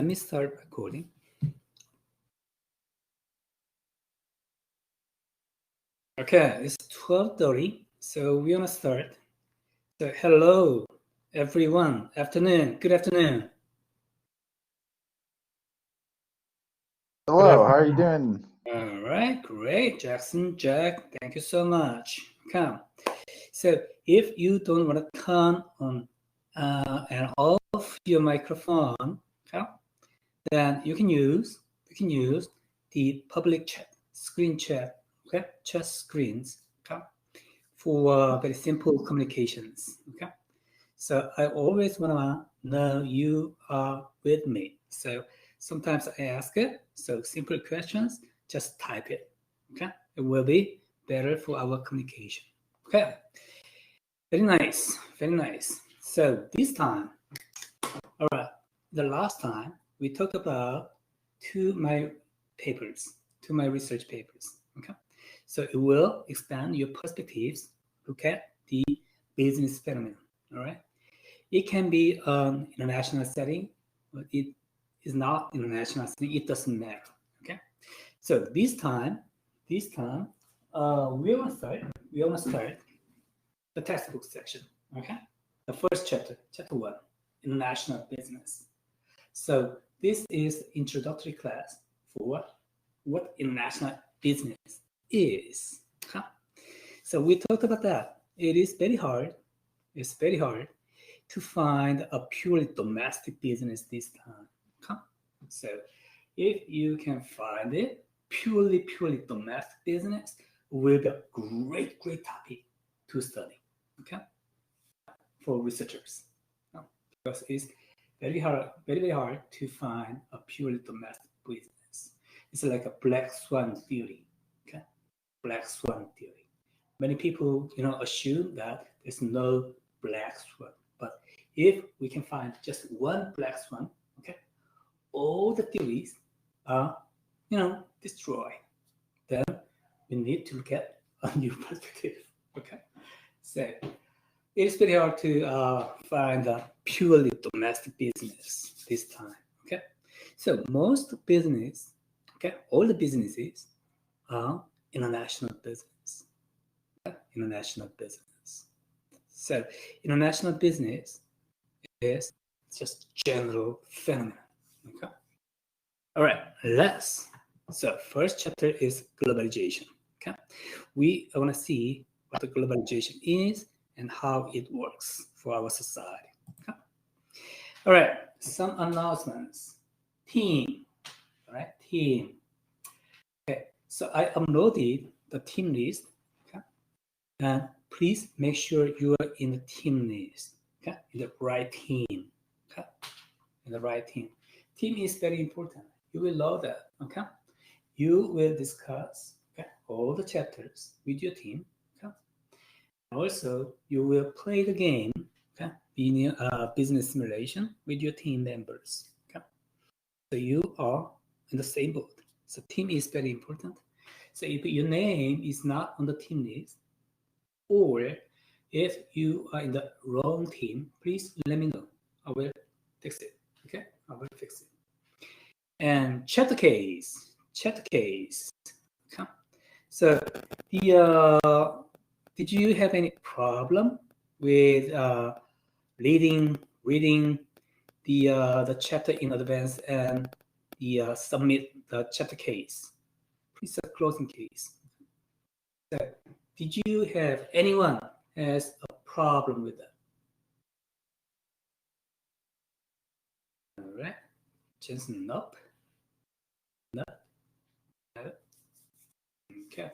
let me start recording. Okay, it's 12:30, so we're gonna start. So hello, everyone. Afternoon. Good afternoon. Hello, how are you doing? All right, great, Jackson, Jack. Thank you so much. Come. So if you don't want to turn on and off your microphone, okay, then you can use the public chat, screen chat, okay, chat screens, okay, for very simple communications, okay. So I always want to know you are with me. So sometimes I ask it. So simple questions, just type it, okay. It will be better for our communication, okay. Very nice, very nice. So this time, all right, the last time we talked about two my research papers. Okay, so it will expand your perspectives. Look at the business phenomenon. All right, it can be international setting, but it is not international setting. It doesn't matter. Okay, so this time, we want to start. We want to start the textbook section. Okay, the first chapter, chapter 1, international business. So this is introductory class for what international business is. Huh? So we talked about that. It is very hard. It's very hard to find a purely domestic business this time. Huh? So if you can find it, purely domestic business will be a great topic to study. Okay, for researchers, because it's very hard to find a purely domestic business. It's like a black swan theory. Okay, black swan theory. Many people, assume that there's no black swan, but if we can find just one black swan, okay, all the theories are, destroyed. Then we need to look at a new perspective. Okay, so it's very hard to find a purely domestic business this time. Okay, so most business, okay, all the businesses are international business. Okay? International business. So international business is just general phenomenon. Okay. All right. So first chapter is globalization. Okay. We want to see what the globalization is and how it works for our society. Okay. All right, some announcements. Team, all right, team. Okay, so I uploaded the team list. Okay, and please make sure you are in the team list. Okay, in the right team. Okay, in the right team. Team is very important. You will love that. Okay, you will discuss all the chapters with your team. Okay, also you will play the game. Okay, being a business simulation with your team members. Okay, so you are in the same boat. So team is very important. So if your name is not on the team list, or if you are in the wrong team, please let me know. I will fix it. Okay, I will fix it. And chapter case. Okay. So did you have any problem with reading the chapter in advance and the submit the chapter case? Please closing case. So did you have anyone has a problem with that? All right, just nope. No. Okay.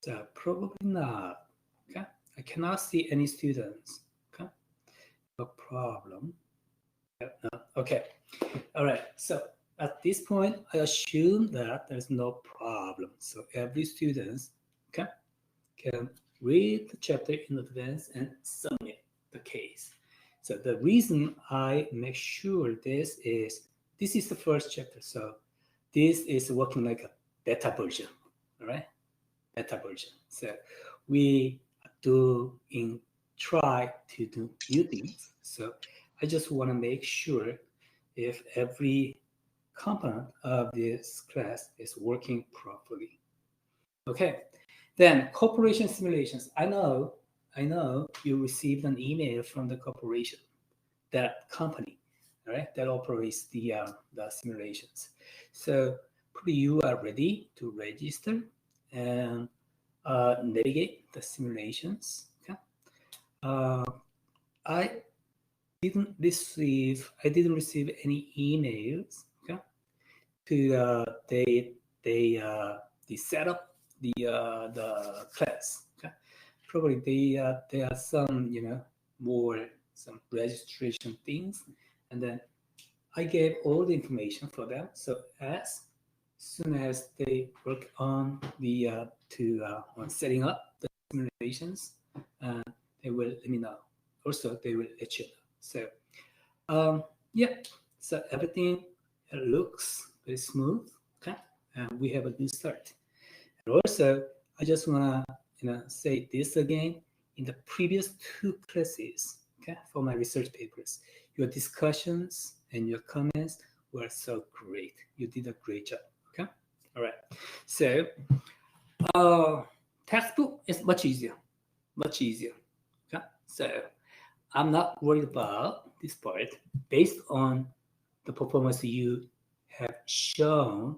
So probably not. Okay. I cannot see any students. Okay. No problem. No. Okay. All right. So at this point, I assume that there's no problem. So every student, okay, can read the chapter in advance and submit the case. So the reason I make sure this is the first chapter. So this is working like a beta version. All right. Beta version. So we try to do new things. So I just want to make sure if every component of this class is working properly. Okay, then corporation simulations. I know you received an email from the corporation, that company, all right, that operates the simulations. So probably you are ready to register and navigate the simulations. Okay. Uh, I I didn't receive any emails. Okay. To they set up the class. Okay. Probably there are some more some registration things, and then I gave all the information for them. So as soon as they work on the on setting up the simulations, uh, they will let me know. Also, they will let you know. So yeah, so everything looks very smooth. Okay, and we have a good start. And also, I just wanna say this again. In the previous two classes, okay, for my research papers, your discussions and your comments were so great. You did a great job. Okay, all right. So, textbook is much easier, much easier. Okay, so I'm not worried about this part based on the performance you have shown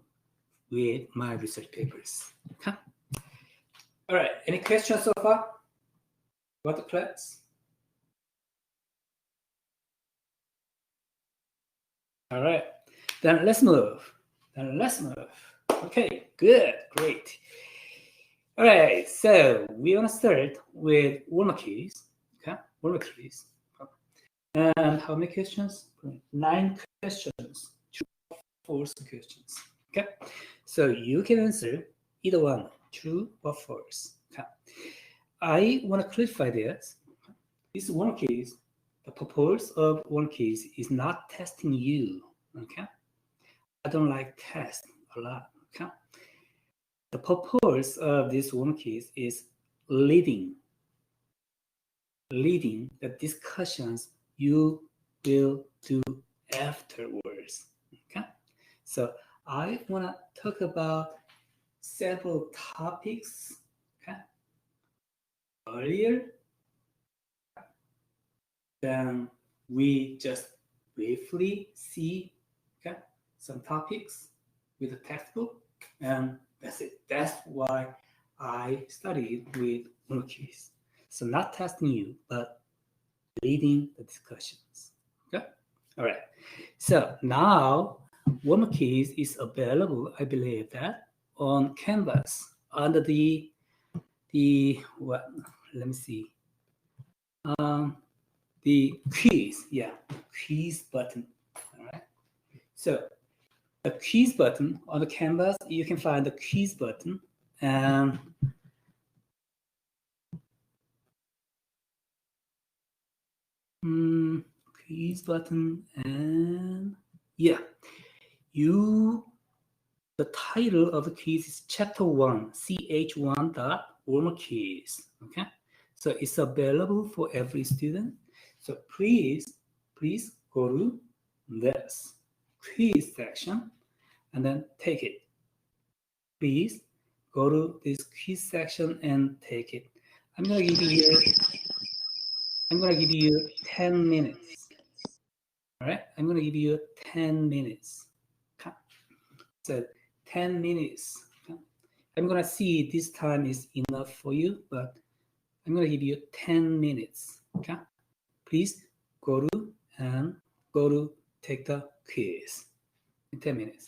with my research papers. Okay. All right. Any questions so far about the class? All right. Then let's move. Okay. Good. Great. All right. So we want to start with warm keys. Okay. Warm keys. And how many questions? 9 questions. True or false questions. Okay. So you can answer either one, true or false. Okay. I want to clarify this. This one case, the purpose of one case is not testing you. Okay. I don't like test a lot. Okay. The purpose of this one case is leading the discussions you will do afterwards. Okay. So I want to talk about several topics. Okay. Earlier, then we just briefly see, okay, some topics with the textbook, and that's it. That's why I studied with monkeys. So not testing you, but leading the discussions. Okay. All right. So now monkeys is available, I believe that, on Canvas under the what? Let me see. Um, the quiz, yeah, quiz button. All right. So the quiz button on the canvas, you can find the quiz button, and quiz button, and yeah, you. The title of the quiz is Ch.1, Ch1 warm quiz. Okay, so it's available for every student. So please go to this quiz section and then take it. Please go to this quiz section and take it. I'm gonna give you 10 minutes. All right, I'm gonna give you 10 minutes. Okay. So 10 minutes. Okay. I'm gonna see this time is enough for you, but I'm gonna give you 10 minutes. Okay. Please go to take the quiz in 10 minutes.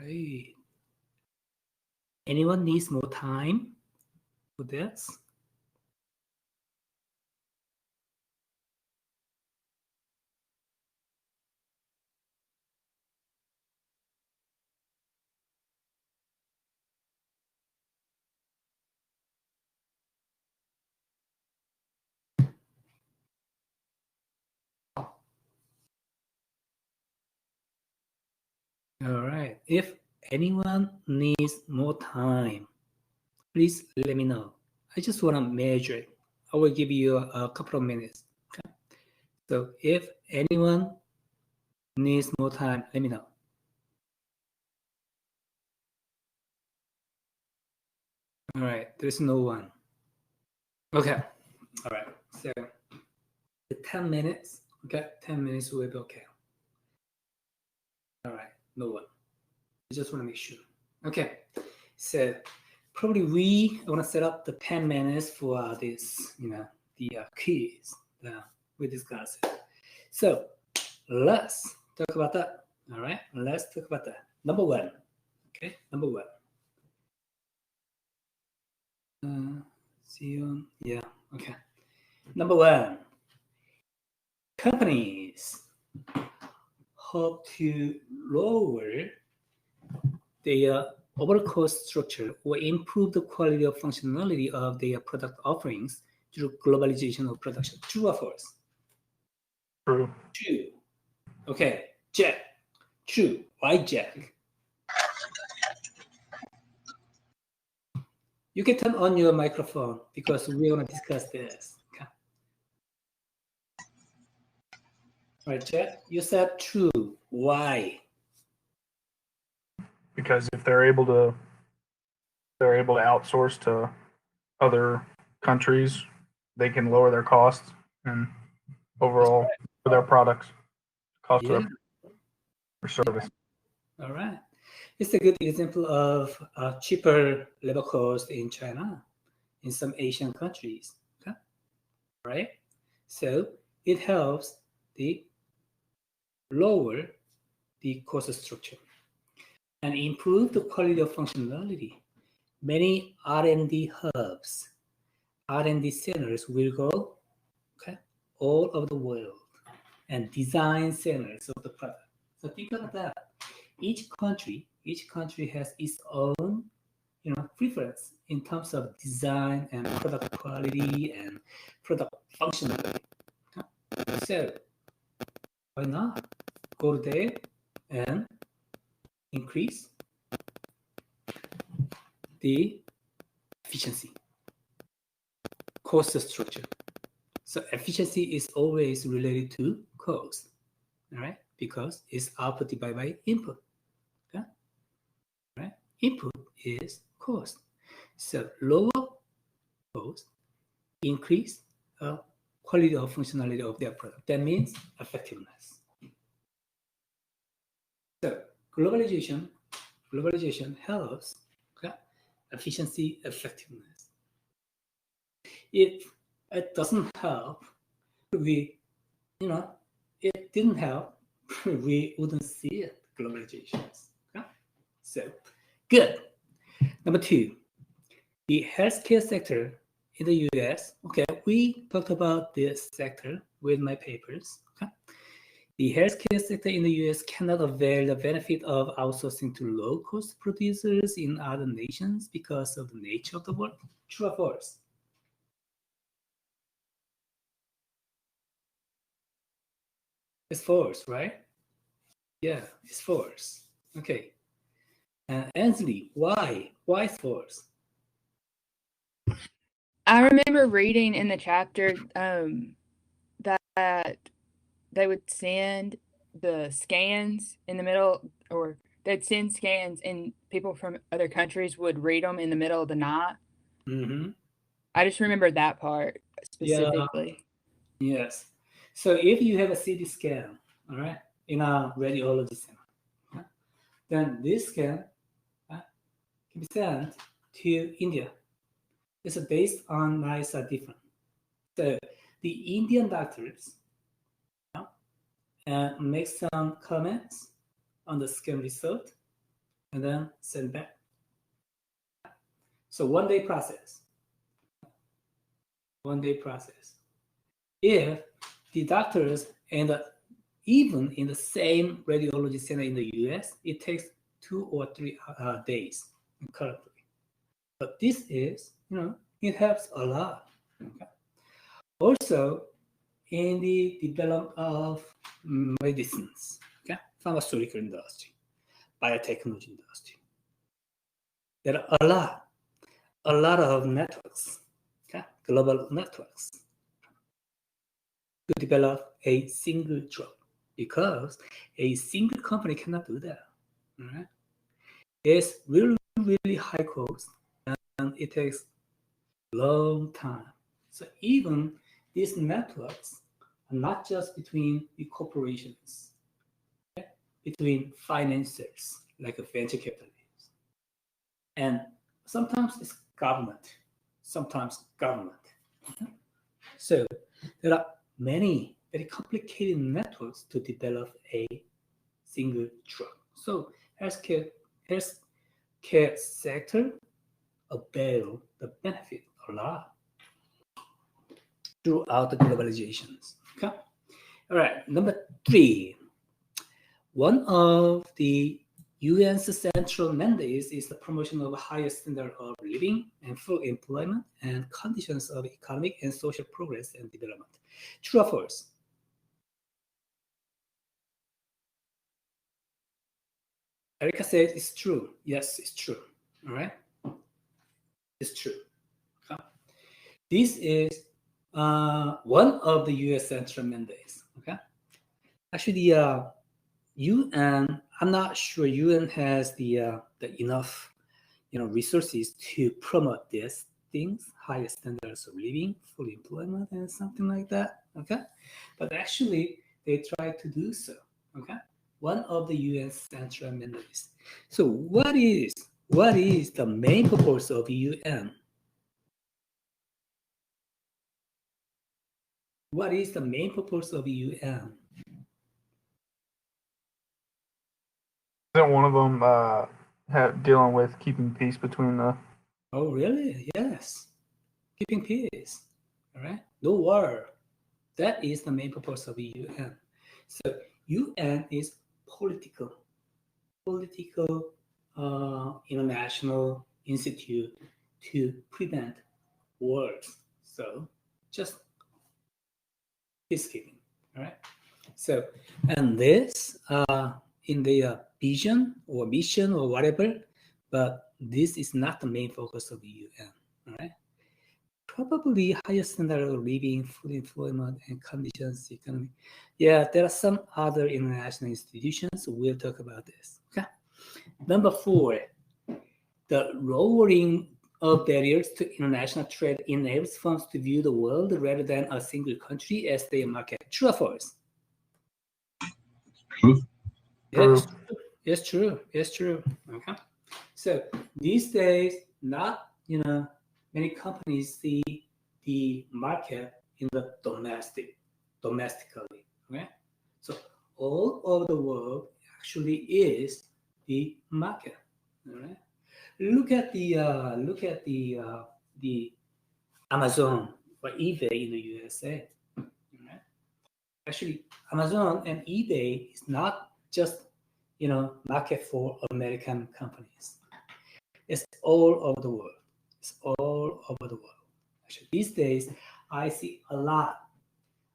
Great. Anyone needs more time for this? All right. If anyone needs more time, please let me know. I just want to measure it. I will give you a couple of minutes. Okay? So if anyone needs more time, let me know. All right. There's no one. Okay. All right. So the 10 minutes. Okay. 10 minutes will be okay. All right. No one. I just want to make sure. Okay. So probably we want to set up the 10 minutes for this, the quiz that we discussed. So let's talk about that. All right. Let's talk about that. Number one. Okay. Number one. Yeah. Okay. Number one. Companies hope to lower their overall cost structure or improve the quality of functionality of their product offerings through globalization of production. True or false? True. True. Okay, Jack. True. Why, Jack? You can turn on your microphone because we want to discuss this. Okay. All right, Jack. You said true. Why? Because if they're able to outsource to other countries, they can lower their costs and overall for their products, cost of their service. Yeah. All right. It's a good example of cheaper labor cost in China, in some Asian countries. Okay. Right? So it helps the lower the cost structure and improve the quality of functionality. Many R&D hubs, R&D centers will go all over the world and design centers of the product. So think about that. Each country has its own preference in terms of design and product quality and product functionality. So why not go there and increase the efficiency, cost structure. So efficiency is always related to cost, all right? Because it's output divided by input. Okay? Right? Input is cost. So lower cost, increase quality of functionality of their product. That means effectiveness. So globalization helps efficiency, effectiveness. If it doesn't help, it didn't help, we wouldn't see it, globalizations. Okay? So, good. Number two, the healthcare sector in the US. Okay, we talked about this sector with my papers. Okay? The healthcare sector in the US cannot avail the benefit of outsourcing to low-cost producers in other nations because of the nature of the work. True or false? It's false, right? Yeah, it's false. Okay. Ansley, why? Why it's false? I remember reading in the chapter that they would send the scans in the middle, or they'd send scans and people from other countries would read them in the middle of the night. Mm-hmm. I just remember that part specifically. Yeah. Yes. So if you have a CT scan, all right, in a radiology center, okay, then this scan can be sent to India. It's based on mice are different. So the Indian doctors make some comments on the scan result, and then send back. So 1 day process. 1 day process. If the doctors and even in the same radiology center in the US, it takes 2 or 3 days currently. But this is, it helps a lot. Okay. Also, in the development of medicines, okay, pharmaceutical industry, biotechnology industry, there are a lot of networks, okay, global networks, to develop a single drug, because a single company cannot do that. Right? It's really, really high cost, and it takes a long time. So even these networks are not just between the corporations, okay? Between financiers like a venture capitalists, and sometimes it's government, sometimes government. So there are many very complicated networks to develop a single drug. So healthcare sector avail the benefit a lot throughout the globalizations. Okay. All right. Number 3, one of the UN's central mandates is the promotion of a higher standard of living and full employment and conditions of economic and social progress and development. True or false? Erica says it's true. Yes, it's true. All right. It's true. Okay. This is one of the U.S. central mandates. Okay. Actually, UN. I'm not sure UN has the enough, resources to promote these things, higher standards of living, full employment, and something like that. Okay, but actually they try to do so. Okay, one of the UN central mandates. So what is the main purpose of UN? What is the main purpose of UN? Isn't one of them dealing with keeping peace between the? Oh, really? Yes. Keeping peace. All right. No war. That is the main purpose of the UN. So UN is political international institute to prevent wars. So just peacekeeping. All right. So, and this in the vision or mission or whatever, but this is not the main focus of the UN. All right. Probably higher standard of living, full employment, and conditions economy. Yeah, there are some other international institutions. We'll talk about this. Okay. Number 4, the lowering of barriers to international trade enables firms to view the world rather than a single country as their market. True or false? True. Yes, it's true. It's true. Okay. So these days, not many companies see the market in the domestically. Okay. So all over the world actually is the market. All right. Look at the Amazon or eBay in the USA. All right. Actually, Amazon and eBay is not just market for American companies. It's all over the world. It's all over the world. Actually, these days I see a lot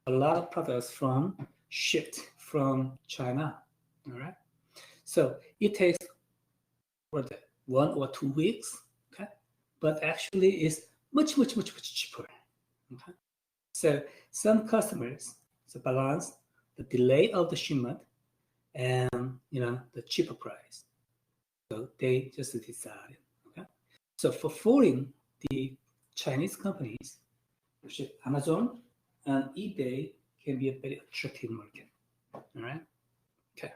of products shipped from China. All right. So it takes 1 or 2 weeks. Okay, but actually it's much cheaper. Okay. So some customers balance the delay of the shipment and the cheaper price. So they just decided. Okay. So for foreign, the Chinese companies, which is Amazon and eBay, can be a very attractive market. All right. Okay.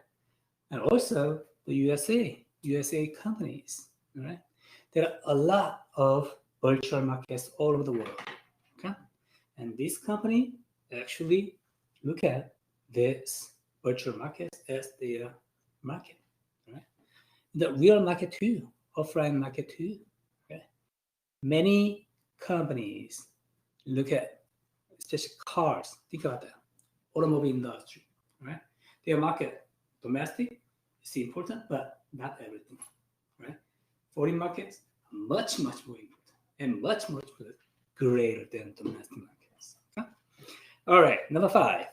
And also the USA companies. All right. There are a lot of virtual markets all over the world. Okay. And this company actually look at this virtual markets as their market. Right? the real market too, offline market too. Okay? Many companies look at especially cars. Think about that, automobile industry, right? Their market, domestic, is important, but not everything, right? Foreign markets are much more important and much greater than domestic markets. Okay? All right, number 5.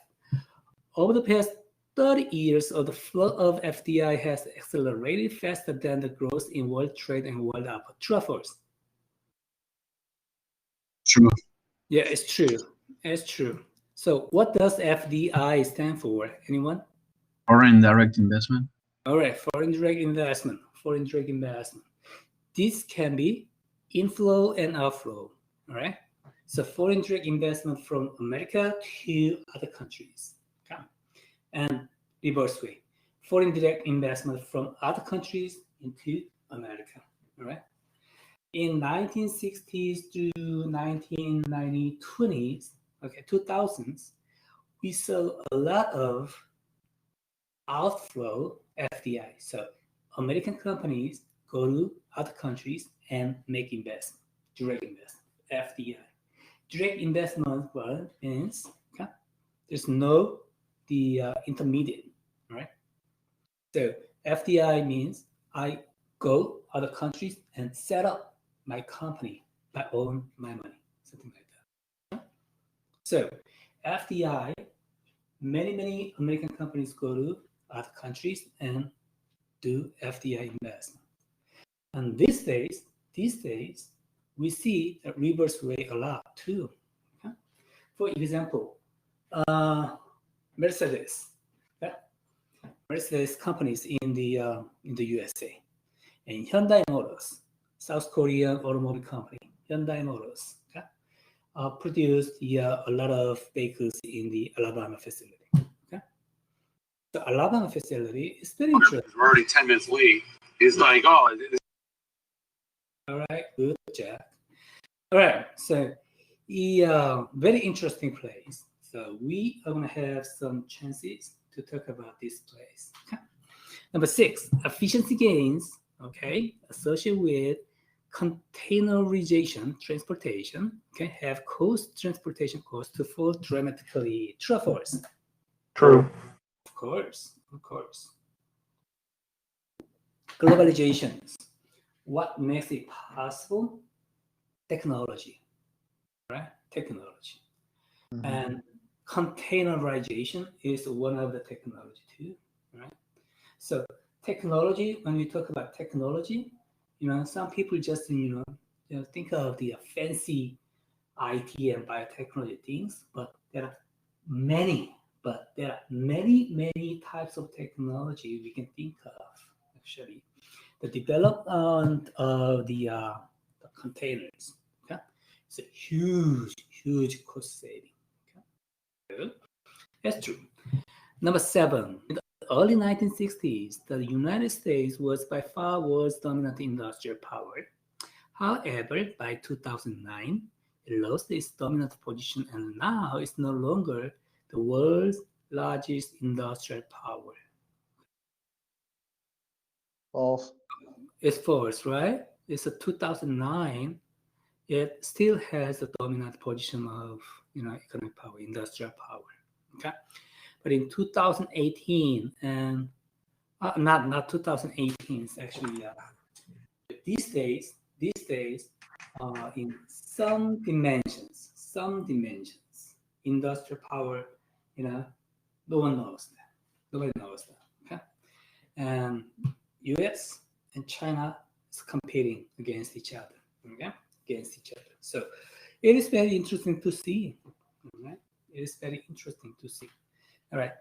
Over the past 30 years, the flow of FDI has accelerated faster than the growth in world trade and world output. True or false? True. Yeah, it's true. It's true. So what does FDI stand for? Anyone? Foreign direct investment. All right, foreign direct investment. Foreign direct investment. This can be inflow and outflow. All right. So foreign direct investment from America to other countries. Okay. And reverse way. Foreign direct investment from other countries into America. All right. In 1960s to 1920s, okay, 2000s, we saw a lot of outflow FDI. So American companies go to other countries and make investment, direct investment, FDI. Direct investment means okay, there's no intermediate, right? So FDI means I go other countries and set up my company, I own my money, something like that. So FDI, many American companies go to other countries and do FDI investment. And these days, we see the reverse way a lot too. Okay? For example, Mercedes companies in the USA, and Hyundai Motors, South Korean automobile company, Hyundai Motors, okay, produced a lot of vehicles in the Alabama facility. Okay, the Alabama facility is very interesting. We're already 10 minutes late. It's like, oh. All right, good, Jack. All right, so very interesting place. So we are going to have some chances to talk about this place. Okay. Number 6, efficiency gains, okay, associated with containerization, transportation, okay, have caused transportation costs to fall dramatically. True or false? True. Of course. Globalization. What makes it possible? Technology, right? Technology. Mm-hmm. And containerization is one of the technology too, right? So technology, when we talk about technology, some people just, think of the fancy IT and biotechnology things, but there are many types of technology we can think of, actually. The development of the containers, okay? It's a huge cost saving. Okay? That's true. Number 7, in the early 1960s, the United States was by far world's dominant industrial power. However, by 2009, it lost its dominant position and now it's no longer the world's largest industrial power. False. It's false, right? It's a 2009. It still has the dominant position of economic power, industrial power. Okay, but in 2018 and not 2018, it's actually these days, in some dimensions, industrial power, no one knows that. Nobody knows that. Okay, and U.S. and China is competing against each other. Okay, So it is very interesting to see. Right? It is very interesting to see. All right.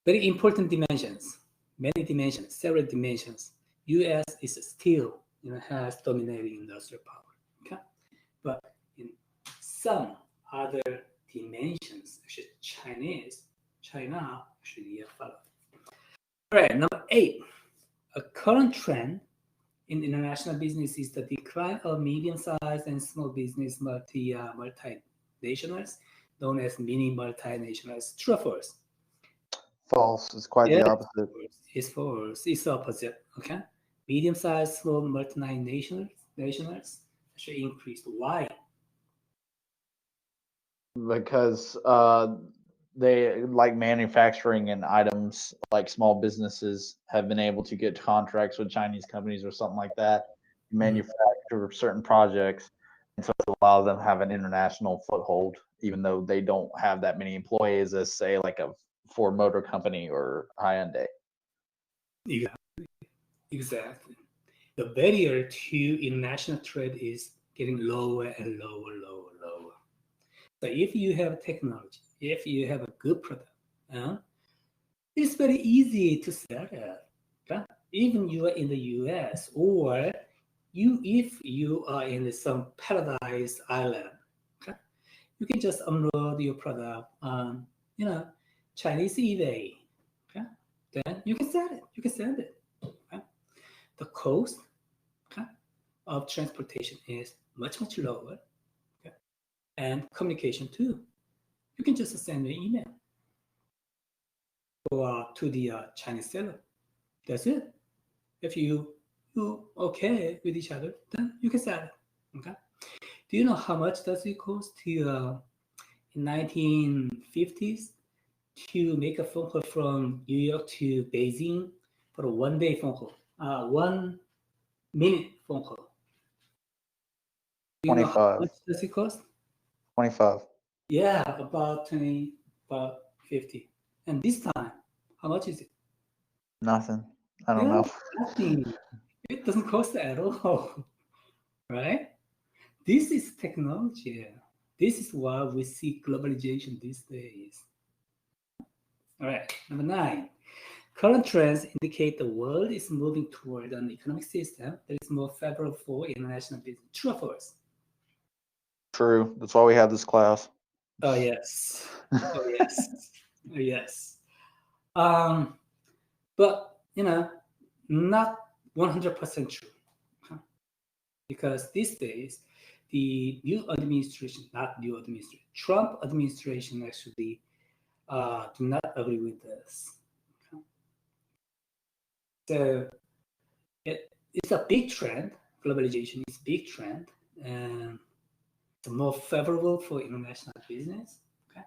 Very important dimensions, many dimensions, several dimensions. U.S. is still, has dominating industrial power. Okay, but in some other dimensions, actually China actually follow. All right, number 8. A current trend in international business is the decline of medium-sized and small business multinationals, known as mini multinationals. True or false? False. It's quite the opposite. It's false. It's the opposite. Okay. Medium-sized, small multinationals actually increased. Why? Because they like manufacturing and items, like small businesses have been able to get contracts with Chinese companies or something like that, manufacture certain projects, and so it allows them to have an international foothold, even though they don't have that many employees as, say, like a Ford Motor Company or Hyundai. Exactly. The barrier to international trade is getting lower and lower. So if you have technology, if you have a good product, it's very easy to sell it. Okay? Even you are in the US, or if you are in some paradise island, okay? You can just unload your product on, Chinese eBay. Okay? Then you can sell it. You can send it. Okay? The cost, okay, of transportation is much lower. Okay? And communication too. You can just send an email or to the Chinese seller. That's it. If you okay with each other, then you can sell it. Okay. Do you know how much does it cost to in 1950s to make a phone call from New York to Beijing for a 1 day phone call, 1 minute phone call? Do you know how 25. much does it cost? 25. Yeah, about 50. And this time, how much is it? Nothing. I don't know. Nothing. It doesn't cost at all, right? This is technology. This is why we see globalization these days. All right, number 9. Current trends indicate the world is moving toward an economic system that is more favorable for international business. True or false? True. That's why we have this class. Oh, yes. Yes. But, not 100% true. Because these days, the Trump administration actually do not agree with this. So it's a big trend. Globalization is a big trend, and it's more favorable for international business. Okay,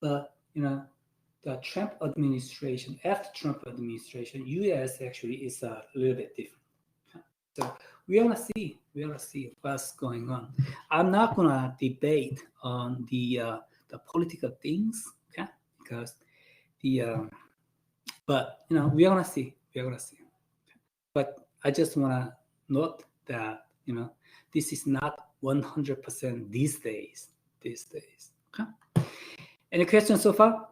but the Trump administration, after Trump administration, U.S. actually is a little bit different. Okay? So we want to see what's going on. I'm not gonna debate on the political things, okay? Because but we're gonna see. But I just wanna note that this is not 100% these days. Okay. Any questions so far?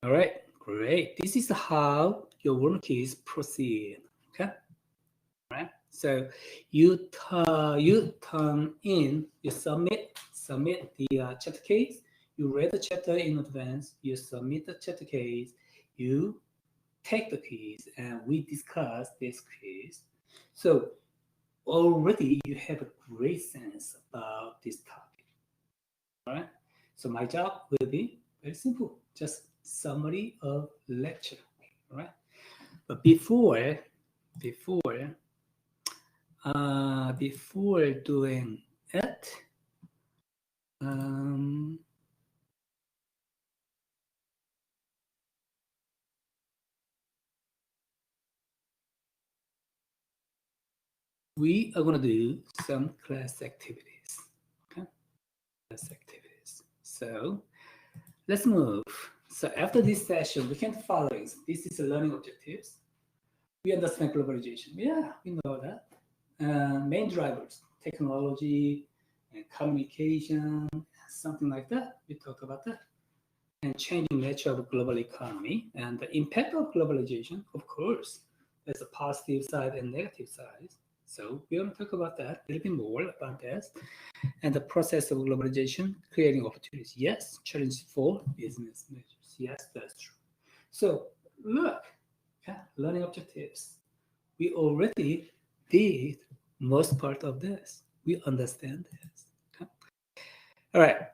All right, great. This is how your worksheets proceed. Okay. All right. So you turn in, you submit the chapter case. You read the chapter in advance. You submit the chapter case. You take the quiz, and we discuss this quiz. So already you have a great sense about this topic. All right. So my job will be very simple, just summary of lecture. All right. But before doing it, we are going to do some class activities. Okay, class activities. So let's move. So after this session, we can follow it. This is the learning objectives. We understand globalization. Yeah, we know that. Main drivers, technology and communication, something like that. We talk about that. And changing nature of global economy and the impact of globalization, of course. There's a positive side and negative side. So we're going to talk about that, a little bit more about that. And the process of globalization, creating opportunities. Yes, challenges for business measures. Yes, that's true. So look, learning objectives. We already did most part of this. We understand this. Okay? All right.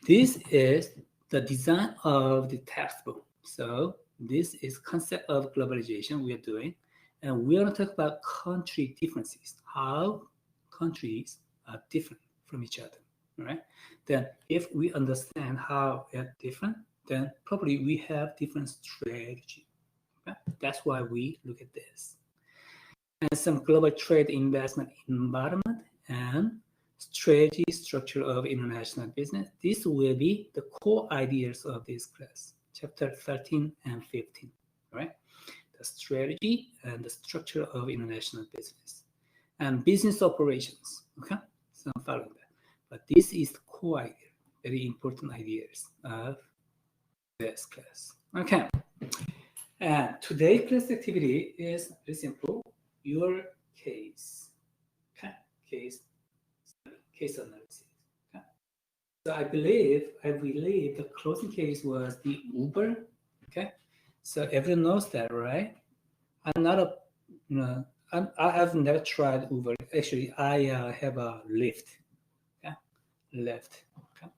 This is the design of the textbook. So this is concept of globalization we are doing, and we are going to talk about country differences, how countries are different from each other. Right? Then if we understand how they're different, then probably we have different strategy. Okay? That's why we look at this. And some global trade investment environment and strategy structure of international business. This will be the core ideas of this class, chapter 13 and 15, right? The strategy and the structure of international business and business operations, okay? So I'm following that. But this is the core idea, very important ideas of this class, okay? And today's class activity is very simple. Your case, okay? Case analysis. Okay? So I believe the closing case was the Uber. Okay, so everyone knows that, right? I'm not a, I have never tried Uber. Actually, I have a Lyft. Okay, Lyft. Okay,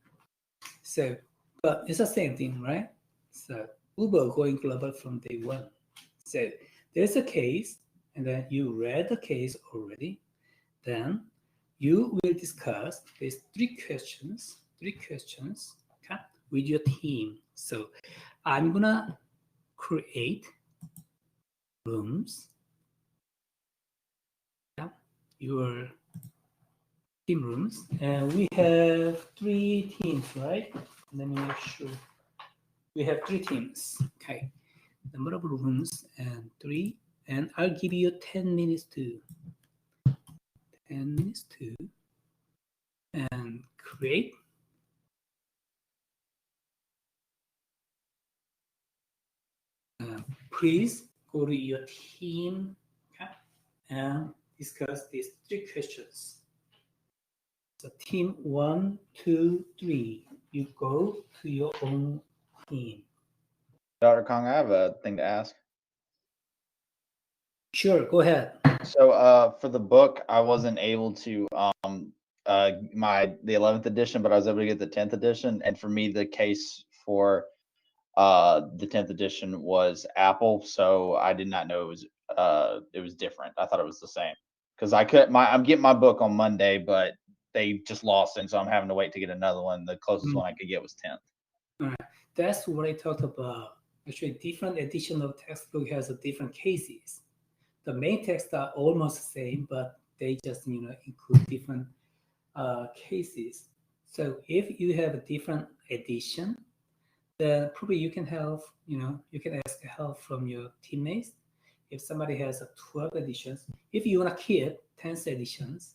so but it's the same thing, right? So Uber going global from day one. So there's a case, and then you read the case already. Then you will discuss these three questions, okay, with your team. So I'm gonna create rooms, yeah, your team rooms, and we have 3 teams, right? Let me make sure. We have 3 teams, okay. Number of rooms and 3, and I'll give you 10 minutes to and create. Please go to your team, okay, and discuss these 3 questions. So team 1, 2, 3, you go to your own team. Dr. Kong, I have a thing to ask. Sure, go ahead. So for the book, I wasn't able to the 11th edition, but I was able to get the 10th edition. And for me, the case for the 10th edition was Apple, so I did not know it was different. I thought it was the same because I'm getting my book on Monday, but they just lost it, so I'm having to wait to get another one. The closest one I could get was 10th. All right, that's what I talked about. Actually, different edition of textbook has a different cases. The main texts are almost the same, but they just include different cases. So if you have a different edition, then probably you can help. You can ask help from your teammates. If somebody has a 12 editions, if you want to keep 10 editions,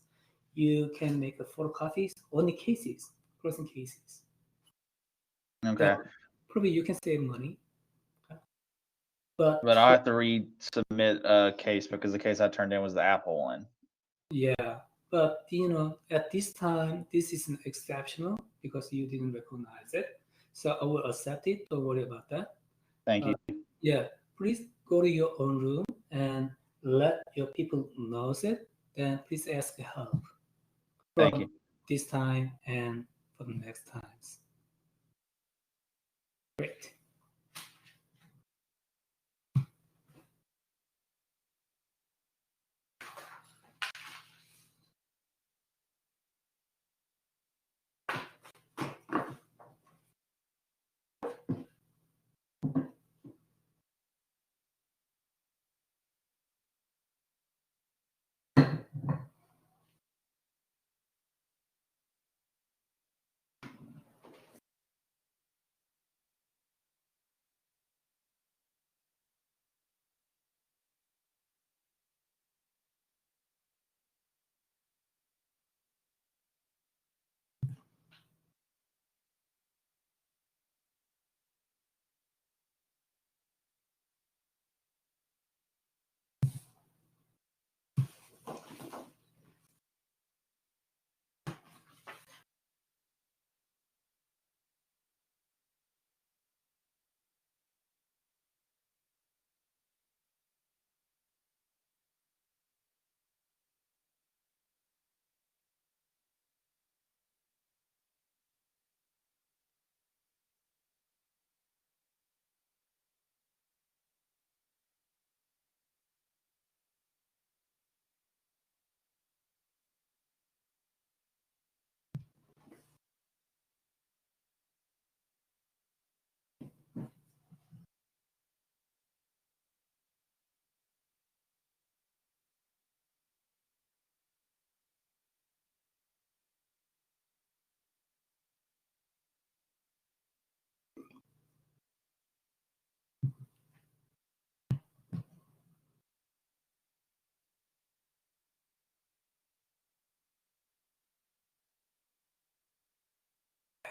you can make a photocopies only cases, closing cases. Okay. Probably you can save money. But I have to resubmit a case because the case I turned in was the Apple one. Yeah, but at this time, this is an exceptional because you didn't recognize it. So I will accept it. Don't worry about that. Thank you. Yeah, please go to your own room and let your people know it. Then please ask help Thank from you. this time and for the next times. Great.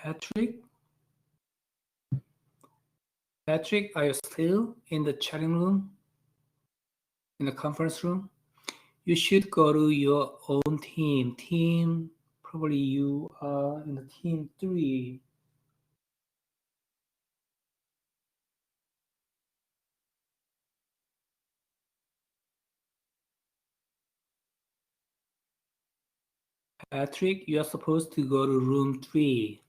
Patrick? Patrick, are you still in the chatting room? In the conference room? You should go to your own team. Probably you are in the team 3. Patrick, you are supposed to go to room 3.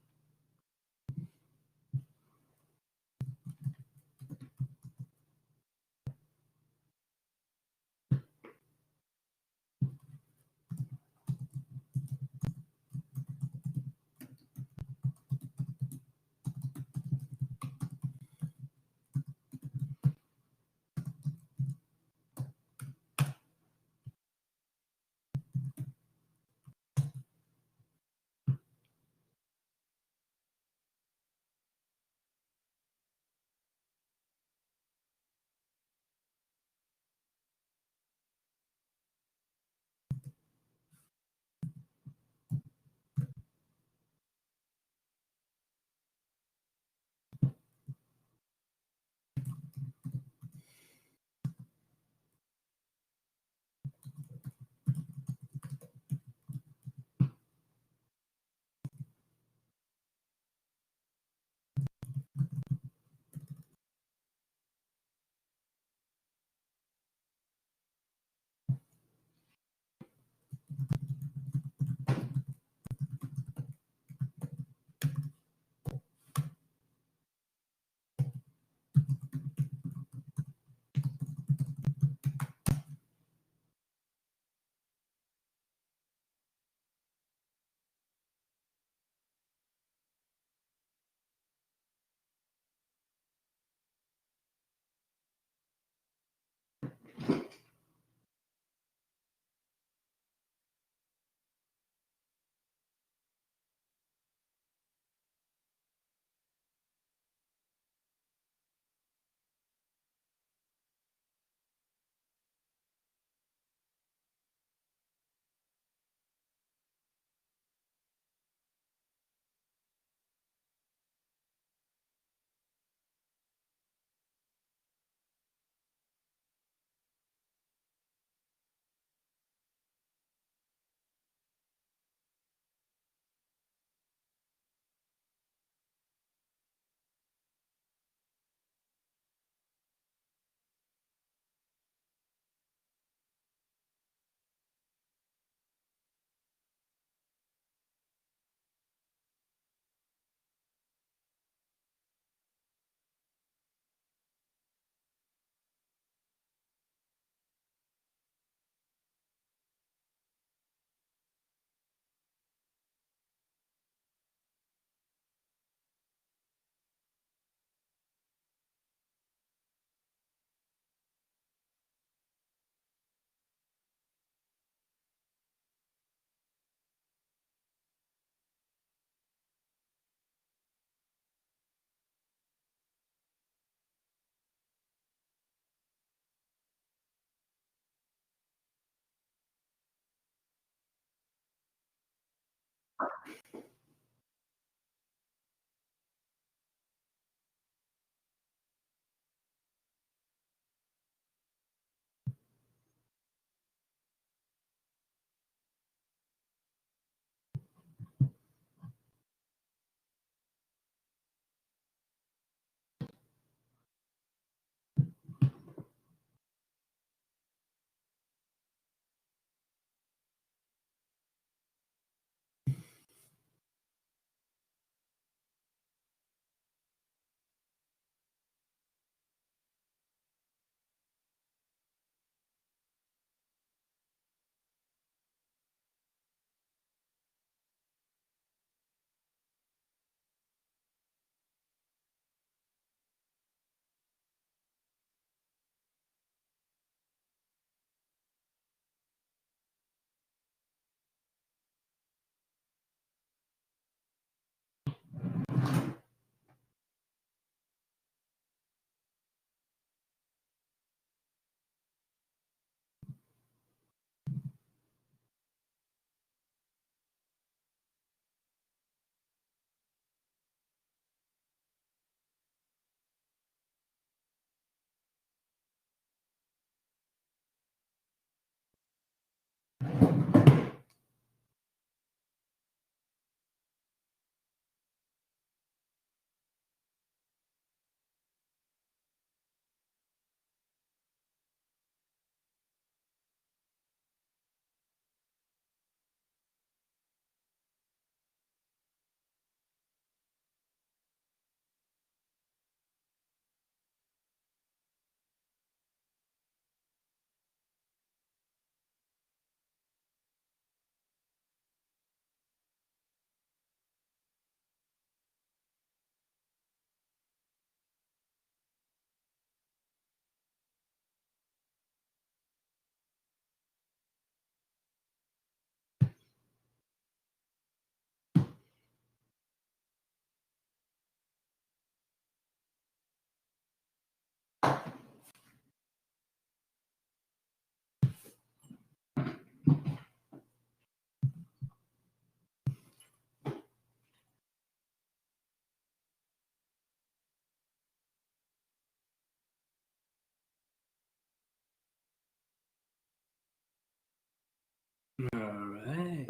All right.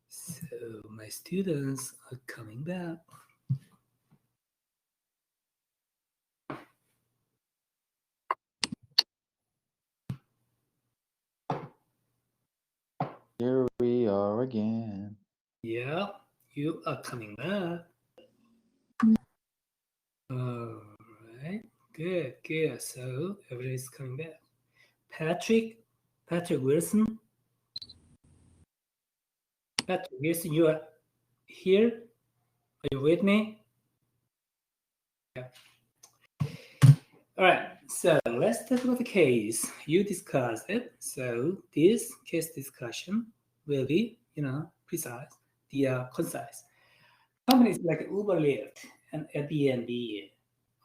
So my students are coming back. Here we are again. Yeah, you are coming back. All right. Good, good. So everybody's coming back. Patrick Wilson. Patrick Wilson, you are here? Are you with me? Yeah. All right. So let's talk about the case. You discussed it. So this case discussion will be, precise, concise. Companies like Uber, Lyft, and Airbnb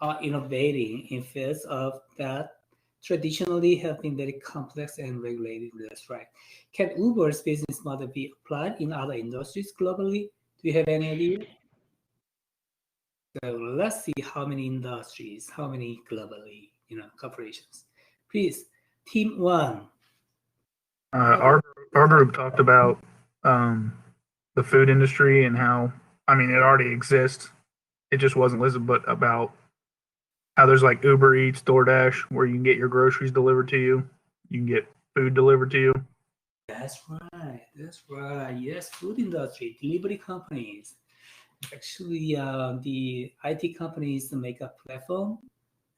are innovating in fields of that traditionally have been very complex and regulated. That's right. Can Uber's business model be applied in other industries globally? Do you have any idea? So let's see how many industries, how many globally, corporations. Please, team one. Our group talked about the food industry and how, I mean, it already exists. It just wasn't listed, but about how there's like Uber Eats, DoorDash, where you can get your groceries delivered to you. You can get food delivered to you. That's right. That's right. Yes, food industry, delivery companies. Actually, the IT companies make a platform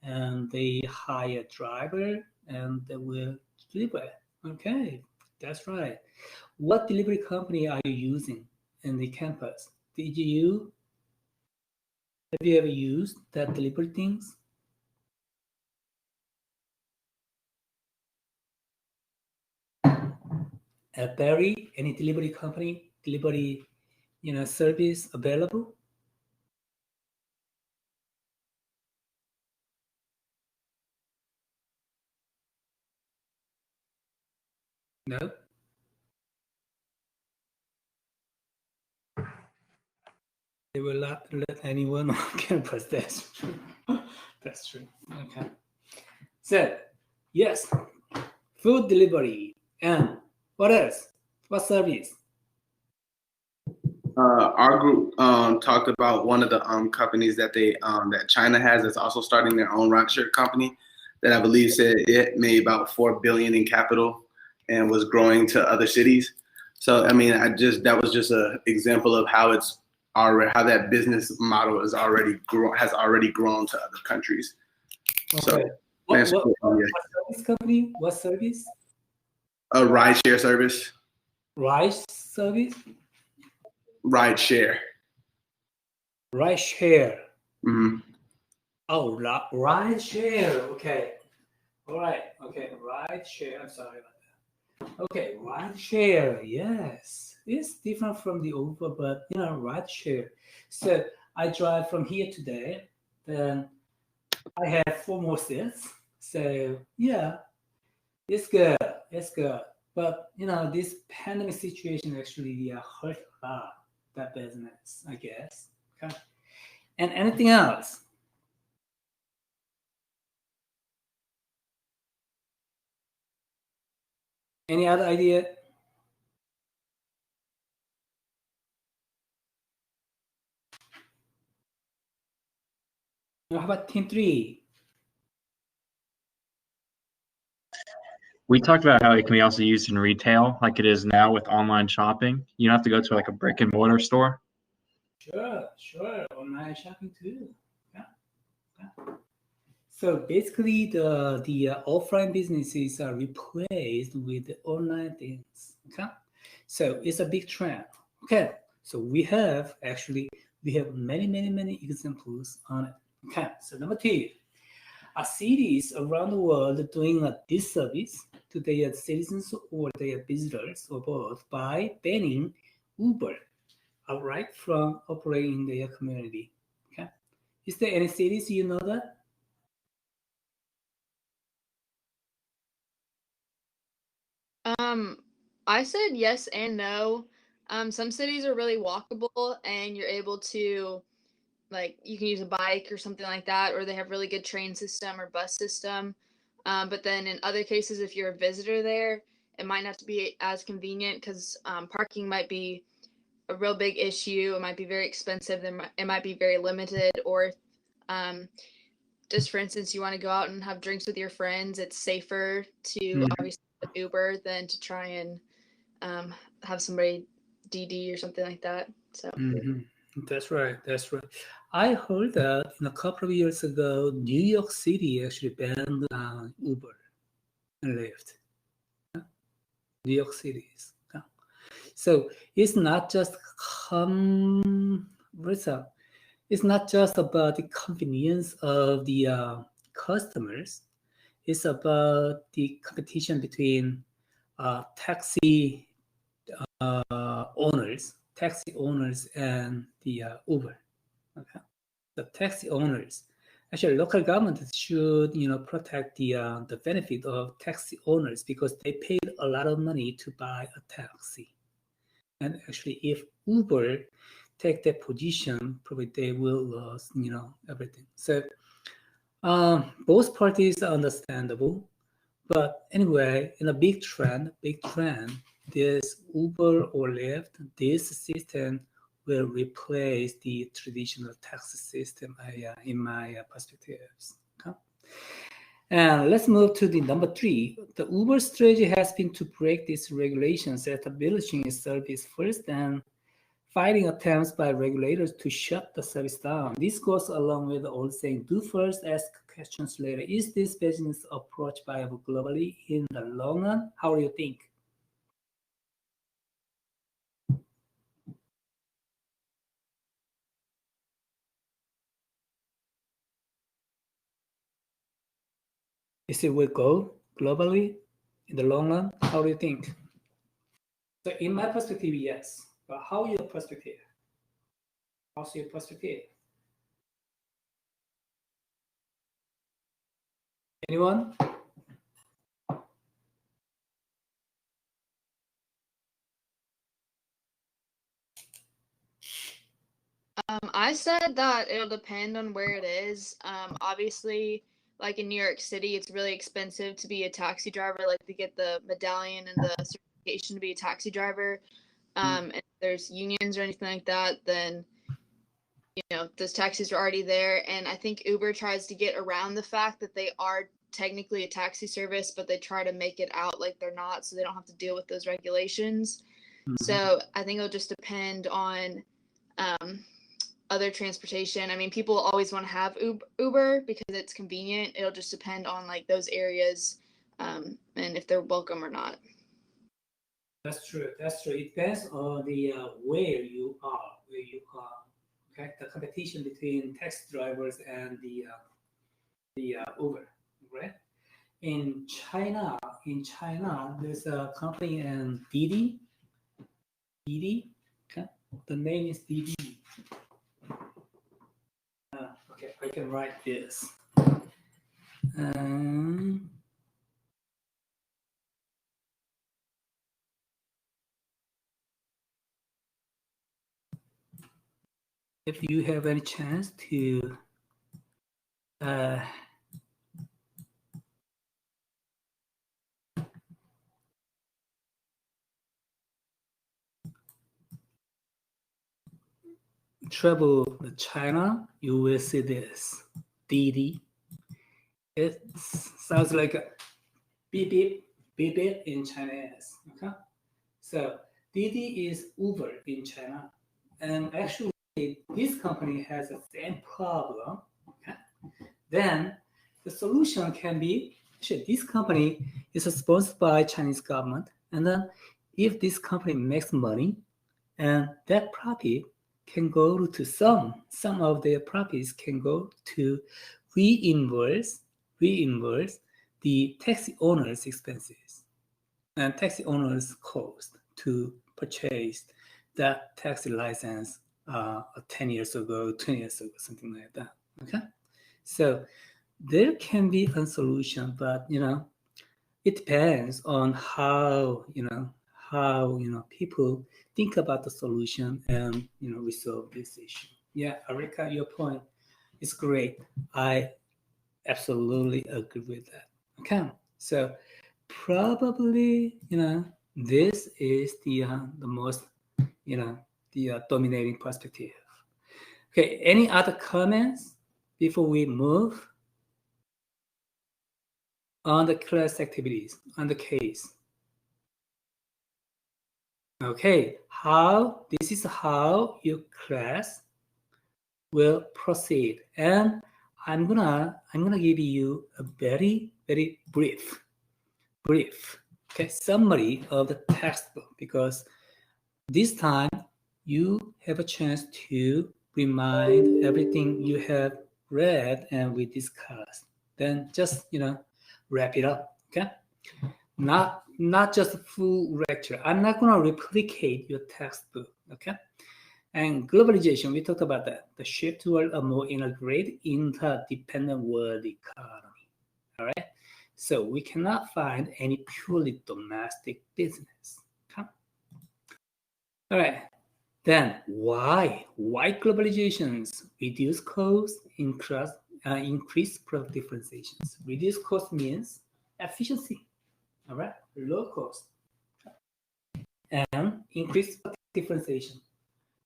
and they hire a driver and they will deliver. Okay, that's right. What delivery company are you using in the campus? Have you ever used that delivery things? Barry, any delivery company, delivery, service available? No. They will not let anyone on campus. That's true. That's true. Okay. So, yes, food delivery. And what else? What service? Our group talked about one of the companies that that China has that's also starting their own rideshare company that I believe said it made about 4 billion in capital and was growing to other cities. So I mean, that was just an example of how how that business model has already grown to other countries. Okay. So What service company? What service? A rideshare service. Rice service? Rideshare. Rideshare. Mm-hmm. Oh, rideshare. Okay. All right. Okay. Rideshare. I'm sorry about that. Okay. Rideshare. Yes. It's different from the Uber, but rideshare. So I drive from here today. Then I have 4 more seats. So yeah, it's good. It's good. But this pandemic situation actually hurt a lot that business, I guess. Okay. And anything else? Any other idea? How about team 3? We talked about how it can be also used in retail, like it is now with online shopping. You don't have to go to like a brick and mortar store. Sure. Online shopping too. Yeah. So basically, the offline businesses are replaced with the online things. Okay. So it's a big trend. Okay. So we have many examples on it. Okay. So number 2, are cities around the world doing a disservice to their citizens or their visitors or both by banning Uber outright from operating in their community? Okay. Is there any cities you know that? I said yes and no. Some cities are really walkable and you're able to, like, you can use a bike or something like that, or they have really good train system or bus system. But then in other cases, if you're a visitor there, it might not be as convenient because parking might be a real big issue. It might be very expensive. It might be very limited. Or just for instance, you want to go out and have drinks with your friends, it's safer to obviously Uber than to try and have somebody DD or something like that. So That's right. That's right. I heard that a couple of years ago, New York City actually banned Uber and Lyft. New York City is. So it's not just it's not just about the convenience of the customers. It's about the competition between taxi owners and the Uber. Okay, the taxi owners. Actually, local government should protect the benefit of taxi owners because they paid a lot of money to buy a taxi. And actually, if Uber take that position, probably they will lose everything. So both parties are understandable. But anyway, in a big trend, this Uber or Lyft, this system will replace the traditional taxi system in my perspectives. Okay? And let's move to the number 3. The Uber strategy has been to break these regulations, establishing its service first and fighting attempts by regulators to shut the service down. This goes along with the old saying, do first, ask questions later. Is this business approach viable globally in the long run? How do you think? Is it will go globally in the long run? How do you think? So in my perspective, yes. But how your perspective? How's your perspective? Anyone? I said that it'll depend on where it is. Obviously, like in New York City, it's really expensive to be a taxi driver, like to get the medallion and the certification to be a taxi driver. And if there's unions or anything like that, then those taxis are already there. And I think Uber tries to get around the fact that they are technically a taxi service, but they try to make it out like they're not, so they don't have to deal with those regulations. So I think it'll just depend on other transportation. I mean, people always want to have Uber because it's convenient. It'll just depend on like those areas and if they're welcome or not. That's true. It depends on the where you are. Okay, the competition between taxi drivers and the Uber, right? In China, there's a company in Didi. Okay, the name is Didi. Okay, I can write this. If you have any chance to travel to China, you will see this Didi. It sounds like a beep beep in Chinese. Okay, so Didi is Uber in China, and actually this company has the same problem. Okay, then the solution can be actually this company is sponsored by Chinese government, and then if this company makes money, and that profit can go to some of their profits can go to reimburse the taxi owners' expenses and taxi owners' cost to purchase that taxi license 10 years ago, 20 years ago, something like that. Okay, so there can be a solution, but it depends on how people think about the solution and resolve this issue. Yeah, Arika, your point is great. I absolutely agree with that. Okay, so probably, this is the most, the dominating perspective. Okay, any other comments before we move on the class activities, on the case? Okay, this is how your class will proceed. And I'm gonna give you a very, very brief, okay, summary of the textbook, because this time you have a chance to remind everything you have read and we discussed. Then just, wrap it up, okay? Not just a full lecture. I'm not going to replicate your textbook, okay? And globalization, we talked about that. The shift toward a more integrated, interdependent world economy, all right? So we cannot find any purely domestic business, okay? All right, then why? Why globalizations? Reduce costs, increase product differentiations. Reduce cost means efficiency, all right? Low cost. And increase differentiation.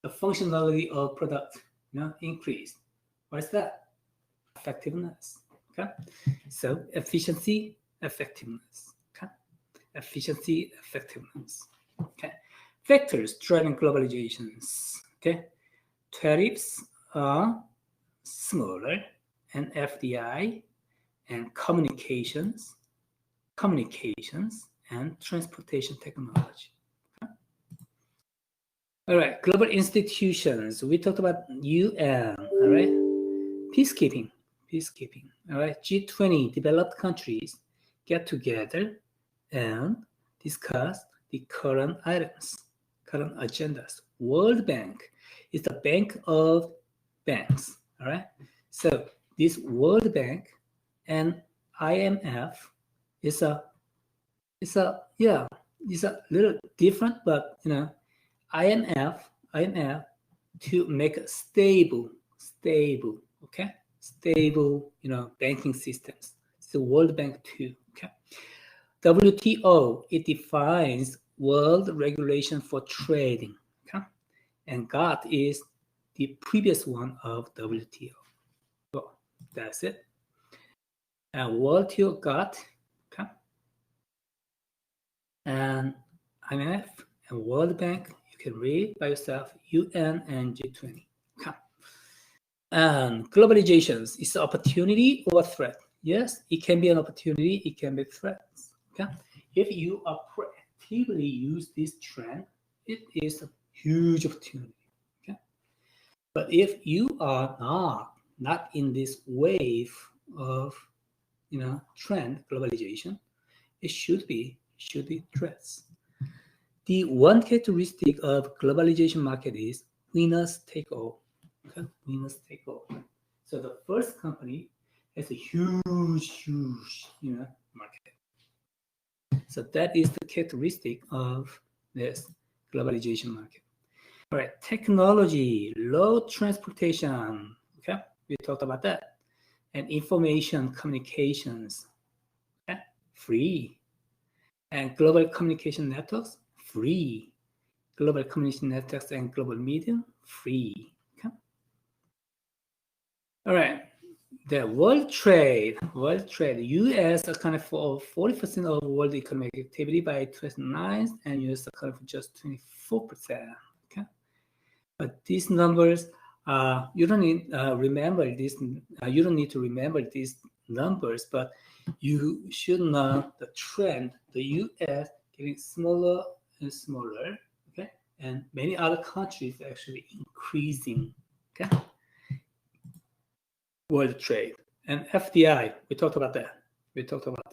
The functionality of product, increase. What is that? Effectiveness, okay? So efficiency, effectiveness, okay? Efficiency, effectiveness, okay? Factors driving globalizations, okay? Tariffs are smaller, and FDI, and communications, and transportation technology. Okay? All right, global institutions. We talked about UN, all right? Peacekeeping, all right? G20, developed countries get together and discuss the current items, current agendas. World Bank is the bank of banks, all right? So this World Bank and IMF is a little different, but IMF to make a stable, okay, stable, banking systems. It's the World Bank too, okay. WTO, it defines world regulation for trading, okay, and GATT is the previous one of WTO. So that's it. And WTO, GATT, okay, and IMF and World Bank, you can read by yourself, UN and G20. Okay. And globalizations is opportunity or threat? Yes, it can be an opportunity, it can be threats. Okay. If you are proactively use this trend, it is a huge opportunity. Okay. But if you are not in this wave of trend globalization, it should be threats. The one characteristic of globalization market is winners take all. Okay? Winners take all. So the first company has a huge, market. So that is the characteristic of this globalization market. All right, technology, low transportation. Okay, we talked about that. And information communications, okay? Free. And global communication networks, free. Global communication networks and global media, free. Okay. All right. The world trade, U.S. accounted for 40% of world economic activity by 2009, and U.S. accounted for just 24%. Okay. But these numbers, you don't need remember this. You don't need to remember these numbers, but you should know the trend. The U.S. getting smaller and smaller, okay, and many other countries actually increasing, okay. World trade and FDI. We talked about that.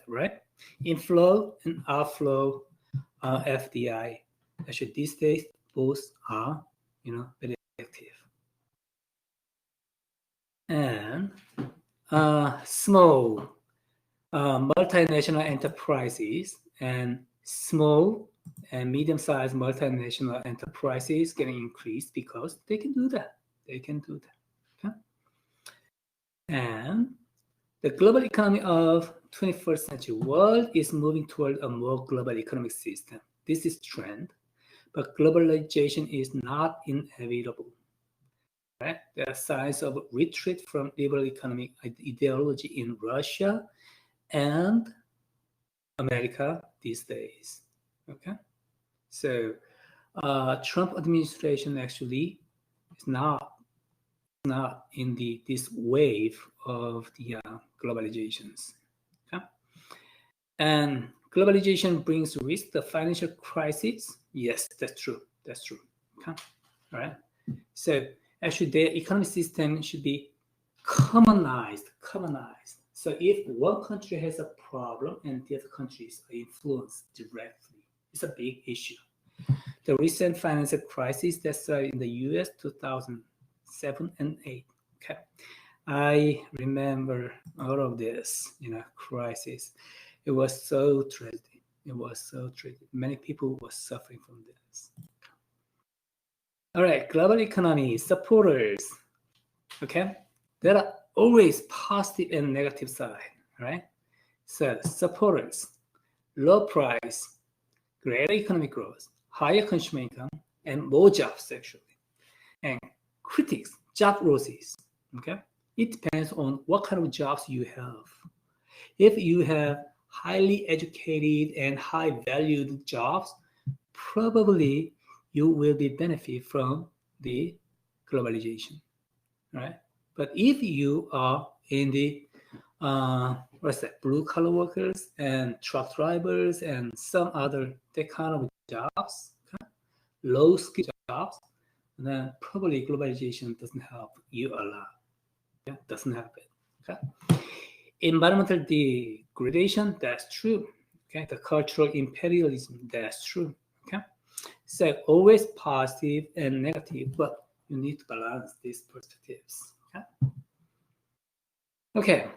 Right? Inflow and outflow, FDI. Actually, these days both are, very active. And small multinational enterprises and small and medium-sized multinational enterprises getting increased because they can do that. Okay? And The global economy of 21st century world is moving toward a more global economic system. This is trend, but globalization is not inevitable. Right? There are signs of retreat from liberal economic ideology in Russia and America these days. Okay, so Trump administration actually is not in this wave of the globalizations. Okay? And globalization brings risk, the financial crisis. Yes, that's true. That's true. Okay? All right. So actually, the economic system should be commonized. So if one country has a problem and the other countries are influenced directly, it's a big issue. The recent financial crisis that started in the U.S. 2007 and 8. Okay, I remember all of this, crisis. It was so tragic. Many people were suffering from this. All right, global economy supporters. Okay, there are always positive and negative side. Right. So supporters, low price, greater economic growth, higher consumer income, and more jobs actually. And critics, job losses. Okay, it depends on what kind of jobs you have. If you have highly educated and high valued jobs, probably you will be benefit from the globalization, right? But if you are in the blue collar workers and truck drivers and some other that kind of jobs, okay? Low skill jobs, then probably globalization doesn't help you a lot. Yeah, doesn't help it. Okay. Environmental degradation, that's true. Okay, the cultural imperialism, that's true. Okay, so always positive and negative, but you need to balance these perspectives. Okay.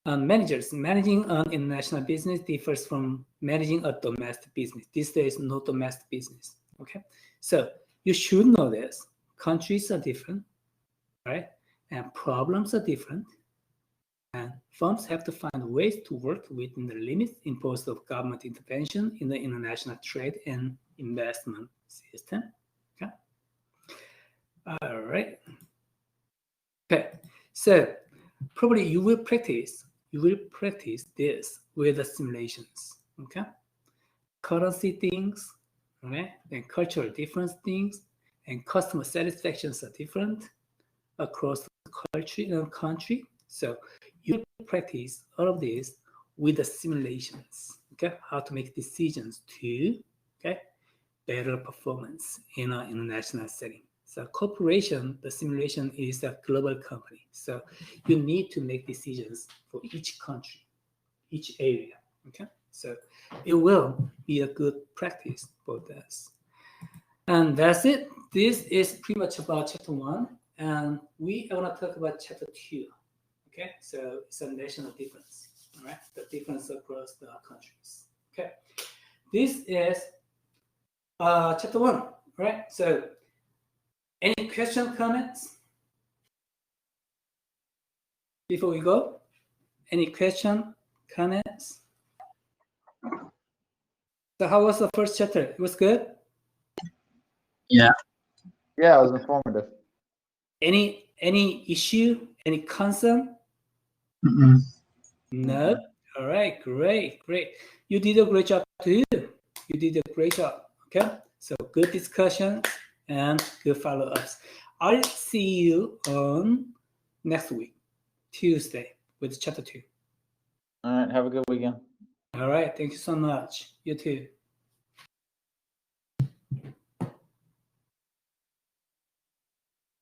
Managers managing an international business differs from managing a domestic business. These days, no domestic business. Okay, so you should know this. Countries are different, right? And problems are different. And firms have to find ways to work within the limits imposed of government intervention in the international trade and investment system. Okay. All right. Okay. So probably you will practice this with the simulations. Okay. Currency things, right? And cultural difference things, and customer satisfactions are different across the country. So you practice all of this with the simulations, okay? How to make decisions to, okay, better performance in an international setting. So corporation, the simulation is a global company. So you need to make decisions for each country, each area, okay? So it will be a good practice for this. And that's it. This is pretty much about chapter 1. And we are going to talk about chapter 2. Okay, so it's a national difference, all right? The difference across the countries. Okay, this is chapter 1, right? So, any question, comments before we go? Any question, comments? So, how was the first chapter? It was good. Yeah. Yeah, it was informative. Any issue? Any concern? Mm-mm. No. All right. Great. You did a great job too. You did a great job. Okay. So good discussion and good follow-ups. I'll see you on next week, Tuesday, with chapter 2. All right. Have a good weekend. All right. Thank you so much. You too.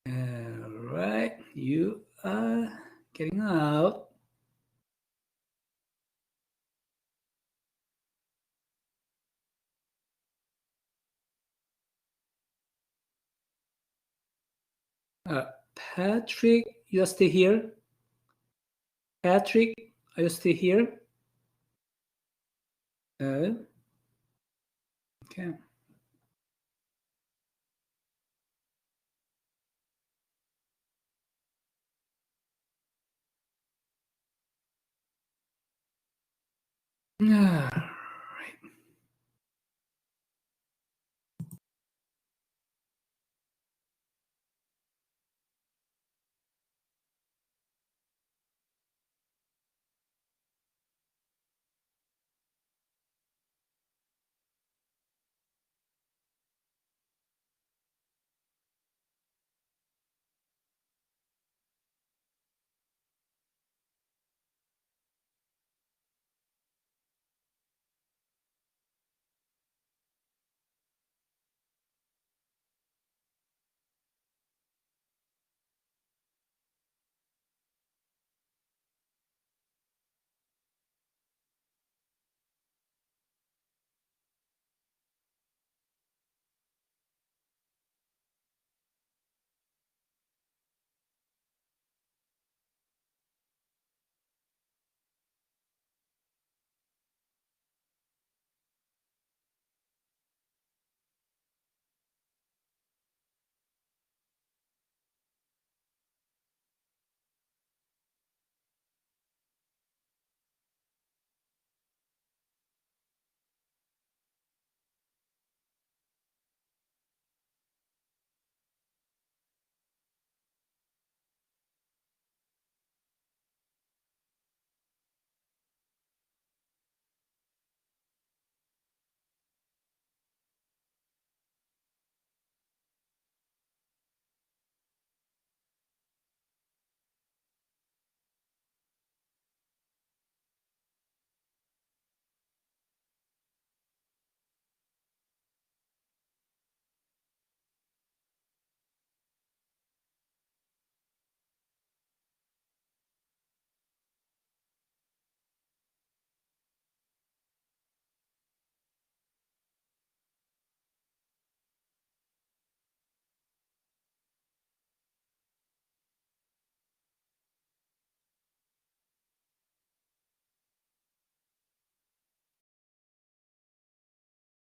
All right. You are getting out. Patrick, you're still here? Patrick, are you still here? Okay. Ah.